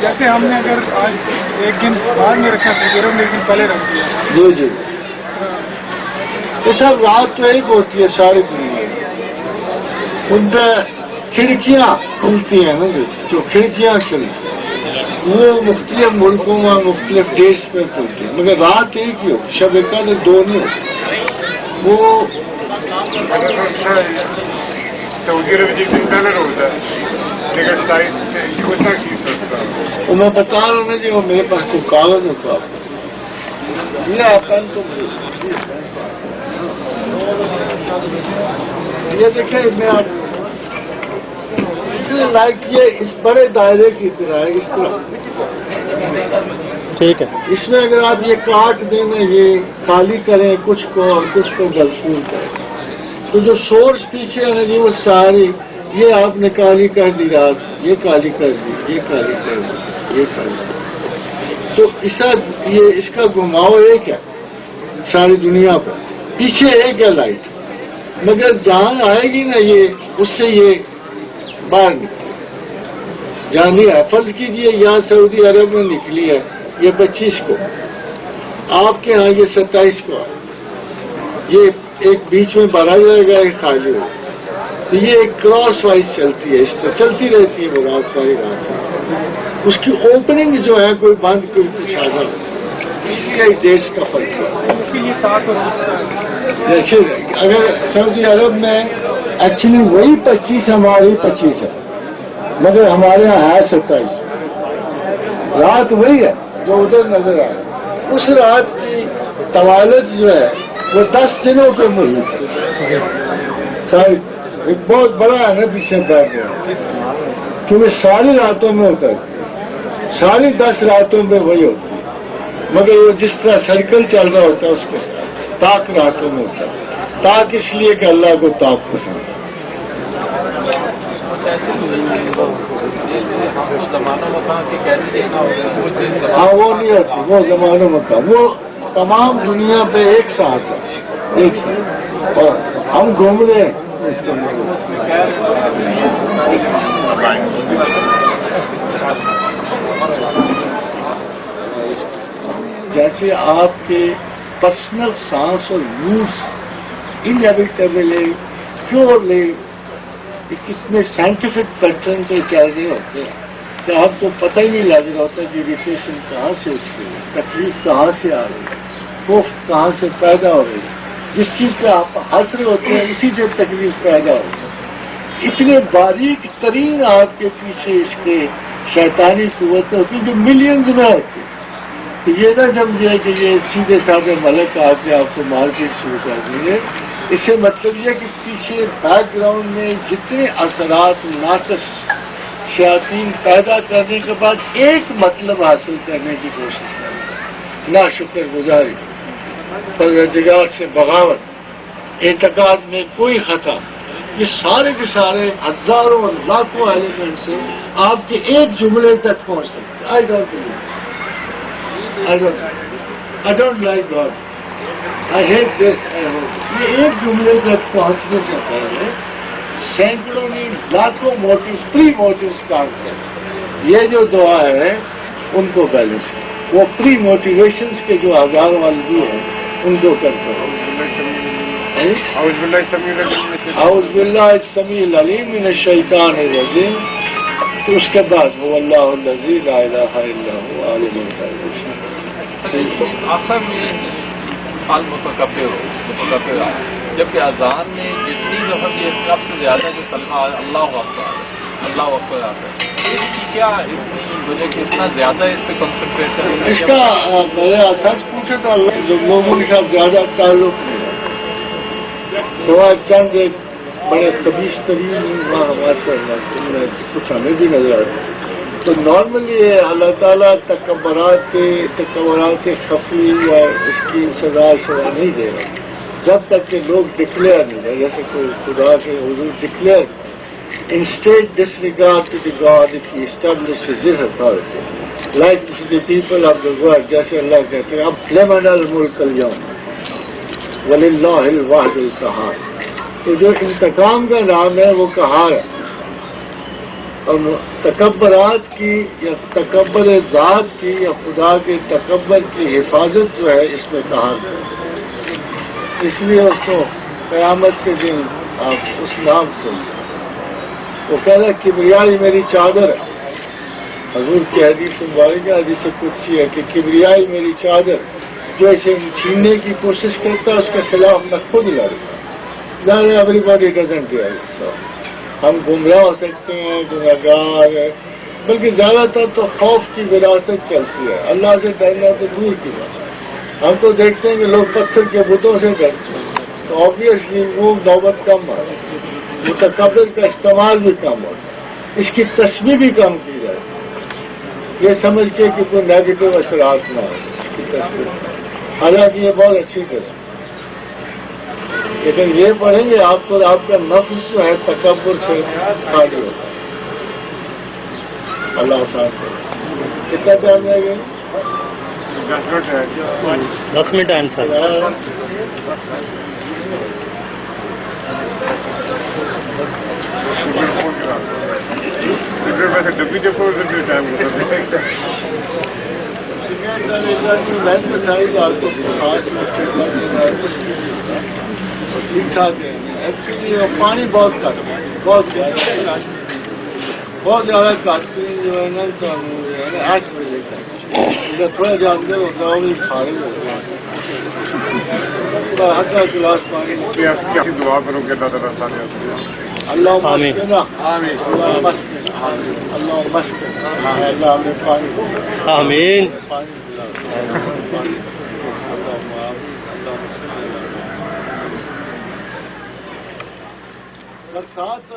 جیسے ہم نے اگر آج ایک دن بعد میں رکھا تھا ایک دن پہلے رکھ دیا. جی جی یہ سب رات تو ایک ہوتی ہے ساری دنیا میں. ان پہ کھڑکیاں کھلتی ہیں نا جو کھڑکیاں کھلتی وہ مختلف ملکوں میں مختلف دیش میں کھلتی ہیں مگر رات ایک ہی ہوتی. شب قدر دو نہیں ہوتی. وہ میں بتا رہا ہوں نا جی وہ میرے پاس کوئی کاغذ ہوتا یہ پین تو یہ دیکھیں میں آپ لائک یہ اس بڑے دائرے کی طرح ہے اس طرح. ٹھیک ہے. اس میں اگر آپ یہ کاٹ دیں نا یہ خالی کریں کچھ کو اور کچھ کو گلفول کریں تو جو سورس پیچھے ہے نا جی وہ ساری یہ آپ نے کالی کر دی رات یہ کالی کر دی یہ کالی کر دی یہ کالی تو اس کا گھماؤ ایک ہے ساری دنیا پر. پیچھے ایک ہے لائٹ مگر جہاں آئے گی نا یہ اس سے یہ باہر نکلی جہاں نہیں ہے. فرض کیجئے یہاں سعودی عرب میں نکلی ہے یہ 25 کو آپ کے ہاں یہ 27 کو ہے. یہ ایک بیچ میں بھرا جائے گا ایک خالی ہوگا تو یہ ایک کراس وائز چلتی ہے اس طرح چلتی رہتی ہے وہ رات ساری رات. اس کی اوپننگ جو ہے کوئی بند کوئی کچھ آگا اس لیے دیش کا فرق ہے. جیسے اگر سعودی عرب میں ایکچولی وہی 25 ہماری 25 ہے مگر ہمارے یہاں ہے 27. رات وہی ہے جو ادھر نظر آئے. اس رات کی طوالت جو ہے وہ 10 دنوں کے محیط ہے. ساری ایک بہت بڑا ہے نا پیچھے بیٹھ گیا کیونکہ ساری راتوں میں ہوتا ہے ساری 10 راتوں میں وہی ہوتی ہے مگر وہ جس طرح سرکل چل رہا ہوتا ہے اس کو تاک راتوں میں ہوتا ہے. تاک اس لیے کہ اللہ کو تاک پسند ہے. ہاں وہ نہیں ہوتی وہ زمانوں میں کا وہ تمام دنیا پہ ایک ساتھ ہے ایک ساتھ اور ہم گھوم رہے ہیں. جیسے آپ کے پرسنل سانس اور موڈس انیویٹیبلی پیورلی کتنے سائنٹیفک پیٹرن پہ چل رہے ہوتے ہیں کہ آپ کو پتہ ہی نہیں لگ رہا ہوتا کہ اریٹیشن کہاں سے اٹھتی ہے تکلیف کہاں سے آ رہی ہے خوف کہاں سے پیدا ہو رہی ہے. جس چیز پہ آپ ہنس رہے ہوتے ہیں اسی سے تکلیف پیدا ہوتی ہے. اتنے باریک ترین آپ کے پیچھے اس کے شیطانی قوتیں ہوتی ہیں جو ملینز میں ہوتی ہیں. تو یہ نہ سمجھے کہ یہ سیدھے سادھے ملک آ کے آپ کو مارکیٹ شروع کر دیں گے. اس سے مطلب یہ کہ پیچھے بیک گراؤنڈ میں جتنے اثرات ناقص شیاطین پیدا کرنے کے بعد ایک مطلب حاصل کرنے کی کوشش کریں نا شکر گزاری پروردگار سے بغاوت اعتقاد میں کوئی خطا یہ سارے کے سارے ہزاروں اور لاکھوں ایلیمنٹ سے آپ کے ایک جملے تک پہنچ سکتے. I don't like God. I hate this. یہ ایک جملے تک پہنچنے سے پہلے سینکڑوں نہیں لاکھوں موٹیوز پری موٹیوز کام کریں. یہ جو دعا ہے ان کو بیلنس کریں. وہ پری موٹیویشنز کے جو ہزار والدی ہیں ان کو کرتے ہیں. اعوذ باللہ السمیع العلیم من الشیطان الرجیم. تو اس کے بعد وہ اللہ الذی لا الہ الا هو عالم الغیب. آخر میں متکبر آیا جبکہ اذان میں جتنی دفعہ یہ سب سے زیادہ جو کلمہ اللہ اکبر آتا ہے اس کی کیا اتنی وجہ کہ اتنا زیادہ اس پہ کنسنٹریشن اس کا میں سچ پوچھے تو اللہ لوگوں کے ساتھ زیادہ تعلق نہیں ہے سوائے چند ایک بڑے خبیث ترین ماشاء اللہ کچھ ہمیں بھی نظر آتا ہے. تو نارملی اللہ تعالیٰ تکبرات خفی یا اس کی سزا نہیں دے گا جب تک کہ لوگ ڈکلیئر نہیں کریں. جیسے کوئی خدا کے حضور declare instead disregard to the God he establishes his authority like the people of the world. جیسے اللہ کہتے ہیں اب لمن الملک اليوم وللہ الواحد القہار. تو جو انتقام کا نام ہے وہ قہار ہے. اور تکبرات کی یا تکبر ذات کی یا خدا کے تکبر کی حفاظت جو ہے اس میں کہا گیا. اس لیے اس کو قیامت کے دن آپ اس نام سے وہ کہہ رہا کبریائی میری چادر ہے. حضور کی حدیث مبارک ہے جسے کچھ ہے کہ کبریائی میری چادر جو اسے چھیننے کی کوشش کرتا ہے اس کے خلاف میں خود لڑتا. Everybody doesn't hear. ہم گمراہ ہو سکتے ہیں، گناہگار ہیں، بلکہ زیادہ تر تو خوف کی وراثت چلتی ہے. اللہ سے ڈرنا تو دور کی بات. ہم تو دیکھتے ہیں کہ لوگ پتھر کے بتوں سے ڈرتے ہیں، تو آبویسلی وہ نوبت کم آ رہی ہے. متکبر کا استعمال بھی کم ہوتا ہے، اس کی تسبیح بھی کم کی جاتی ہے، یہ سمجھ کے کہ کوئی نیگیٹو اثرات نہ ہو اس کی تسبیح. حالانکہ یہ بہت اچھی تسبیح، لیکن یہ پڑھیں گے آپ کو آپ کا نفس جو ہے تکبر سے خالی ہوتا ہے. اللہ آسان کرے. کتنا ٹائم لگے گا؟ 10 منٹ آنسر. ٹھیک ٹھاک ہے. ایکچولی پانی بہت کٹ بہت زیادہ کاٹتے ہیں جو ہے نا تو ایس ملے گا تھوڑا جانتے ہوتا ہے وہ بھی سارے ہوتے ہیں. ہلکا گلاس پانی دعا کرو کہ اللہ تعالیٰ سارے اللہ آمین. اللہ مسکن اللہ مسکن اللہ ہمیں پانی آمین. برسات